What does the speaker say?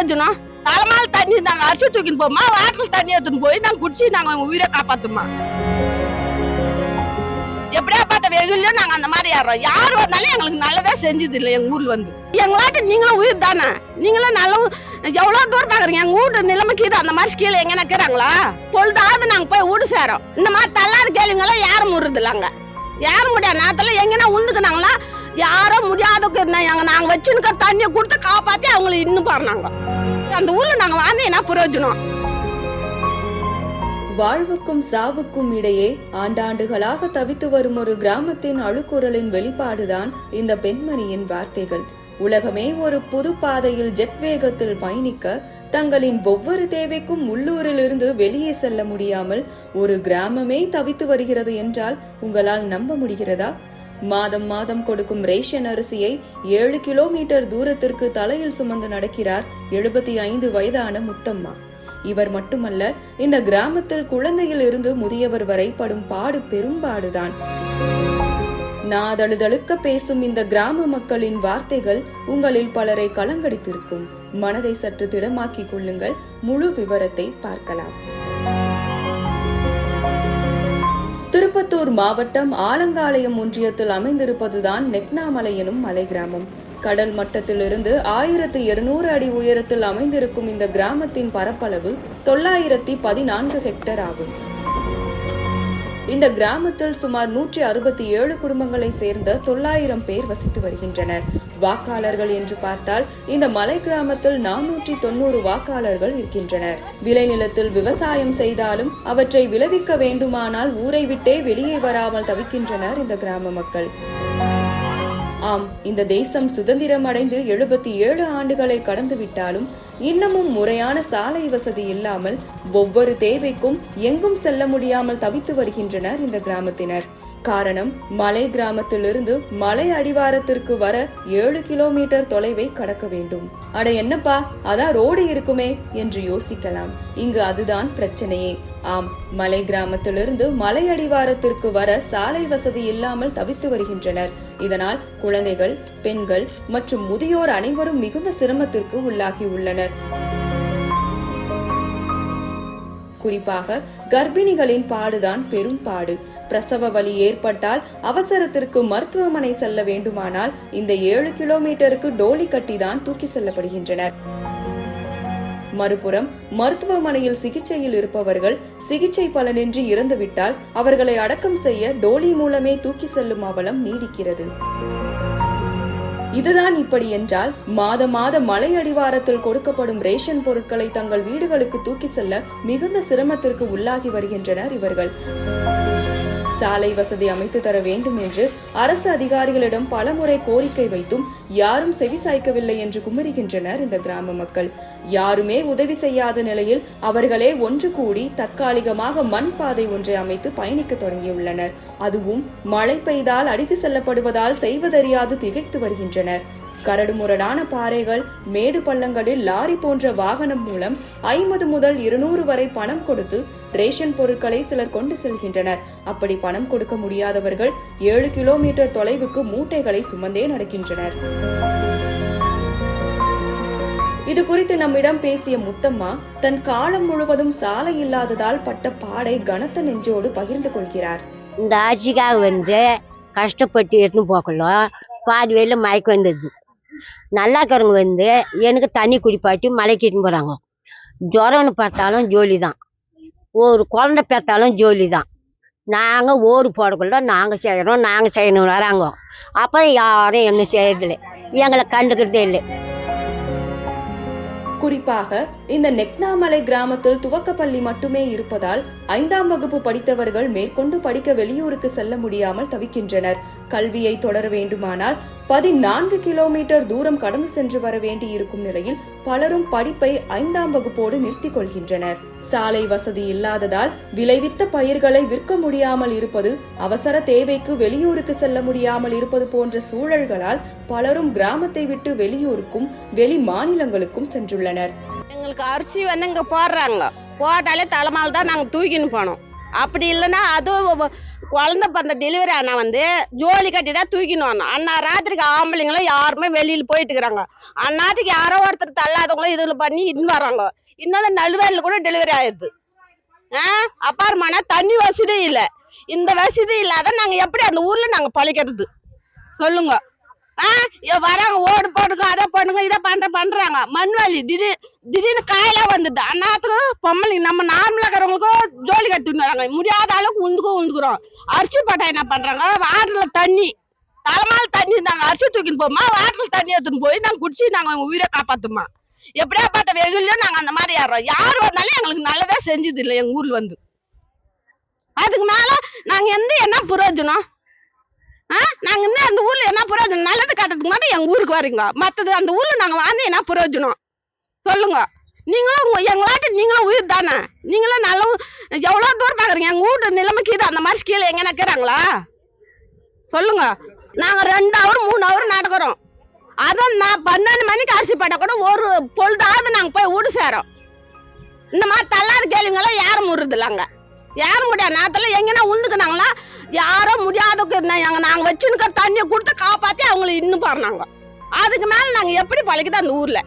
பிரயோஜனம்? தலைமால் தண்ணி நாங்க அரிசி தூக்கின்னு போமா, வாட்டல் தண்ணி எடுத்துன்னு போய் நாங்க குடிச்சு நாங்க உயிரை காப்பாத்துமா. எப்படியா பார்த்த வெகுலையும் நாங்க அந்த மாதிரி ஏறோம். யார் வந்தாலும் எங்களுக்கு நல்லதா செஞ்சது இல்லை. எங்க ஊர்ல வந்து எங்களாட்ட நீங்களும் உயிர் தானே, நீங்களும் நல்ல எவ்வளவு தூரம் பாக்குறீங்க. எங்க வீட்டு நிலைமைக்கு இது அந்த மாதிரி கீழே எங்க நிக்கிறாங்களா? பொழுதாவது நாங்க போய் வீடு சேரோம். இந்த மாதிரி தள்ளாத கேளுங்கெல்லாம் யாரும் முடுறது இல்லைங்க. யாரும் முடியாது நேரத்துல எங்கன்னா உழுந்துக்குனாங்களா யாரோ முடியாதக்கு நாங்க வச்சுருக்க தண்ணியை கொடுத்து காப்பாத்தி அவங்களை இன்னும் பாருனாங்க. அந்த ஊர்ல நாங்க வாழ்ந்தேன்னா பிரயோஜனம். வாழ்வுக்கும் சாவுக்கும் இடையே ஆண்டாண்டுகளாக தவித்து வரும் ஒரு கிராமத்தின் அழுக்குரலின் வெளிப்பாடுதான் இந்த பெண்மணியின் வார்த்தைகள். உலகமே ஒரு புது பாதையில் ஜெட் வேகத்தில் பயணிக்க தங்களின் ஒவ்வொரு தேவைக்கும் உள்ளூரில் இருந்து வெளியே செல்ல முடியாமல் ஒரு கிராமமே தவித்து வருகிறது என்றால் உங்களால் நம்ப முடிகிறதா? மாதம் மாதம் கொடுக்கும் ரேஷன் அரிசியை 7 கிலோமீட்டர் தூரத்திற்கு தலையில் சுமந்து நடக்கிறார் 75 வயதான முத்தம்மா. இவர் மட்டுமல்ல, இந்த கிராமத்தில் குழந்தையில் இருந்து முதியவர் வரை படும் பாடு பெரும்பாடுதான். நாதழுதழுக்க பேசும் இந்த கிராம மக்களின் வார்த்தைகள் உங்களில் பலரை கலங்கடித்திருக்கும். மனதை சற்று திடமாக்கிக் கொள்ளுங்கள். முழு விவரத்தை பார்க்கலாம். திருப்பத்தூர் மாவட்டம் ஆலங்காலயம் ஒன்றியத்தில் அமைந்திருப்பதுதான் நெக்னாமலை எனும் மலை கிராமம். கடல் மட்டத்திலிருந்து 1200 அடி உயரத்தில் அமைந்திருக்கும் இந்த கிராமத்தின் பரப்பளவு 914 ஹெக்டேர் ஆகும். இந்த கிராமத்தில் சுமார் 167 குடும்பங்களை சேர்ந்த 900 பேர் வசித்து வருகின்றனர். வாக்காளர்கள் என்று பார்த்தால் இந்த மலை கிராமத்தில் 490 வாக்காளர்கள் இருக்கின்றனர். விளைநிலத்தில் விவசாயம் செய்தாலும் அவற்றை விளைவிக்க வேண்டுமானால் ஊரை விட்டே வெளியே வராமல் தவிக்கின்றனர் இந்த கிராம மக்கள். ஆம், இந்த தேசம் சுதந்திரம் அடைந்து 77 ஆண்டுகளை கடந்து விட்டாலும் இன்னமும் முறையான சாலை வசதி இல்லாமல் ஒவ்வொரு தேவைக்கும் எங்கும் செல்ல முடியாமல் தவித்து வருகின்றனர் இந்த கிராமத்தினர். காரணம், மலை கிராமத்திலிருந்து மலை அடிவாரத்திற்கு வர 7 கிலோமீட்டர் தொலைவை கடக்க வேண்டும். அட என்னப்பா, அதான் ரோடு இருக்குமே என்று யோசிக்கலாம். இங்கு அதுதான் பிரச்சனையே. ஆம், மலை கிராமத்திலிருந்து மலை அடிவாரத்திற்கு வர சாலை வசதி இல்லாமல் தவித்து வருகின்றனர். இதனால் குழந்தைகள், பெண்கள் மற்றும் முதியோர் அனைவரும் மிகுந்த சிரமத்திற்கு உள்ளாகி உள்ளனர். குறிப்பாக கர்ப்பிணிகளின் பாடுதான் பெரும் பாடு. பிரசவ வலி ஏற்பட்டால் அவசரத்திற்கு மருத்துவமனை செல்ல வேண்டுமானால் இந்த 7 கிலோமீட்டருக்கு டோலி கட்டிதான் தூக்கி செல்லப்படுகின்றனர். மறுபுறம் மருத்துவமனையில் சிகிச்சையில் இருப்பவர்கள் சிகிச்சை பலனின்றி இறந்துவிட்டால் அவர்களை அடக்கம் செய்ய டோலி மூலமே தூக்கி செல்லும் அவலம் நீடிக்கிறது. இதுதான் இப்படி என்றால் மாத மலை அடிவாரத்தில் கொடுக்கப்படும் ரேஷன் பொருட்களை தங்கள் வீடுகளுக்கு தூக்கி செல்ல மிகுந்த சிரமத்திற்கு உள்ளாகி வருகின்றனர் இவர்கள். சாலை வசதி அமைத்து தர வேண்டும் என்று அரசு அதிகாரிகளிடம் பலமுறை கோரிக்கை வைத்தும் யாரும் செவிசாய்க்கவில்லை என்று குமுறுகின்றனர் இந்த கிராம மக்கள். யாருமே உதவி செய்யாத நிலையில் அவர்களே ஒன்று கூடி தற்காலிகமாக மண் பாதை ஒன்றை அமைத்து பயணிக்க தொடங்கியுள்ளனர். அதுவும் மழை பெய்தால் அடித்து செல்லப்படுவதால் செய்வதறியாது திகைத்து வருகின்றனர். கரடுமுரடான பாறைகள், மேடு பள்ளங்களில் லாரி போன்ற வாகனம் மூலம் 50 முதல் 200 வரை பணம் கொடுத்து ரேஷன் பொருட்களை சிலர் கொண்டு செல்கின்றனர். அப்படி பணம் கொடுக்க முடியாதவர்கள் 7 கிலோமீட்டர் தொலைவுக்கு மூட்டைகளை சுமந்தே நடக்கின்றனர். இது குறித்து நம்மிடம் பேசிய முத்தம்மா தன் காலம் முழுவதும் சாலை இல்லாததால் பட்ட பாடை கனத்த நெஞ்சோடு பகிர்ந்து கொள்கிறார். இந்த ஆட்சிக்காக கஷ்டப்பட்டு எடுத்துன்னு போக்கலாம், பாதி வேலை மயக்கம் வந்தது. நல்லாக்கிறவங்க எனக்கு தண்ணி குடிப்பாட்டி மலைக்கிட்டு போகிறாங்க. ஜுரம்னு பார்த்தாலும் ஜோலி தான், ஒரு குழந்தை பார்த்தாலும் ஜோலி தான். நாங்கள் ஓடு போடக்குள்ள நாங்கள் செய்யணும் வராங்க. அப்போ யாரும் என்ன செய்யறதில்லை, எங்களை கண்டுக்கிறதே இல்லை. குறிப்பாக இந்த நெக்னாமலை கிராமத்தில் துவக்கப்பள்ளி மட்டுமே இருப்பதால் 5ஆம் வகுப்பு படித்தவர்கள் மேற்கொண்டு படிக்க வெளியூருக்கு செல்ல முடியாமல் தவிக்கின்றனர். கல்வியை தொடர வேண்டுமானால் 14 கிலோமீட்டர் தூரம் கடந்து சென்று வர வேண்டி இருக்கும் நிலையில் பலரும் படிப்பை 5ஆம் வகுப்போடு நிறுத்திக் கொள்கின்றனர். சாலை வசதி இல்லாததால் விளைவித்த பயிர்களை விற்க முடியாமல் இருப்பது, அவசர தேவைக்கு வெளியூருக்கு செல்ல முடியாமல் இருப்பது போன்ற சூழல்களால் பலரும் கிராமத்தை விட்டு வெளியூருக்கும் வெளி மாநிலங்களுக்கும் சென்றுள்ளனர். எங்களுக்கு அரிசி இங்க போடுறாங்க, போட்டாலே தலைமால் தான் நாங்க தூக்கின்னு போனோம். அப்படி இல்லைன்னா அதுவும் குழந்தை பிறந்த டெலிவரி ஆனா வந்து ஜோலி கட்டி தான் தூக்கின்னு வரணும். அண்ணா ராத்திரிக்கு ஆம்பளைங்களும் யாருமே வெளியில போயிட்டு இருக்கிறாங்க. அந்நாட்டுக்கு யாரோ ஒருத்தர் தள்ளாதவங்களும் இதுல பண்ணி இன்னும் வர்றாங்க. இன்னும் நடுவேல கூட டெலிவரி ஆயிடுது. அப்பார்மான தண்ணி வசதி இல்லை. இந்த வசதி இல்லாத நாங்க எப்படி அந்த ஊர்ல நாங்க பழைக்கிறது சொல்லுங்க. வராங்க ஓடு போடுங்க, அதை பண்ணுங்க, இதை பண்றாங்க. மண்வெளி திடீர்னு காயெல்லாம் வந்துடுது. அந்நாத்துக்கு பொம்பளைங்க நம்ம நார்மலா இருக்கிறவங்களுக்கும் ஜோலி கட்டின்னு வராங்க. முடியாத அளவுக்கு உந்துக்குறோம். அரிசி போட்டா என்ன பண்றாங்க, வாட்டர்ல தண்ணி தலைமால தண்ணி நாங்க அரிசி தூக்கின்னு போமா, வாட்டர்ல தண்ணி எடுத்துன்னு போய் நாங்க குடிச்சு நாங்க உயிரை காப்பாத்துமா. எப்படியா பார்த்த வெகுலையும் நாங்க அந்த மாதிரி யார் வந்தாலும் எங்களுக்கு நல்லதா செஞ்சது இல்லை எங்க ஊர்ல வந்து. அதுக்கு மேல நாங்க என்ன பிரயோஜனம்? நாங்க இன்னும் அந்த ஊர்ல என்ன பிரயோஜனம்? நல்லது காட்டுறதுக்கு மட்டும் எங்க ஊருக்கு வரீங்க, மத்தது அந்த ஊர்ல நாங்க வாழ்ந்து என்ன பிரயோஜனம் சொல்லுங்க. நீங்களும் எங்களாட்ட நீங்களும் உயிர் தானே. நீங்களும் நல்ல எவ்வளவு தூரம் பாக்குறீங்க. எங்க வீட்டு நிலைமைக்கு இது அந்த மாதிரி கீழே எங்க நிக்கிறாங்களா சொல்லுங்க. நாங்க 2 ஹவர் 3 ஹவர் நடக்கிறோம். அதான் நான் 12 மணிக்கு அரிசி போட்டா கூட ஒரு பொழுதாவது நாங்க போய் வீடு சேரோம். இந்த மாதிரி தள்ளாத கேளுங்கெல்லாம் யாரும் முடுறது இல்லைங்க. யாரும் முடியாது நேரத்துல எங்கன்னா உழுந்துக்குனாங்களா யாரோ முடியாதக்கு நாங்க வச்சுன்னு தண்ணியை கொடுத்து காப்பாத்தி அவங்களை இன்னும் பாருனாங்க. அதுக்கு மேல நாங்க எப்படி பழகிது அந்த ஊர்ல.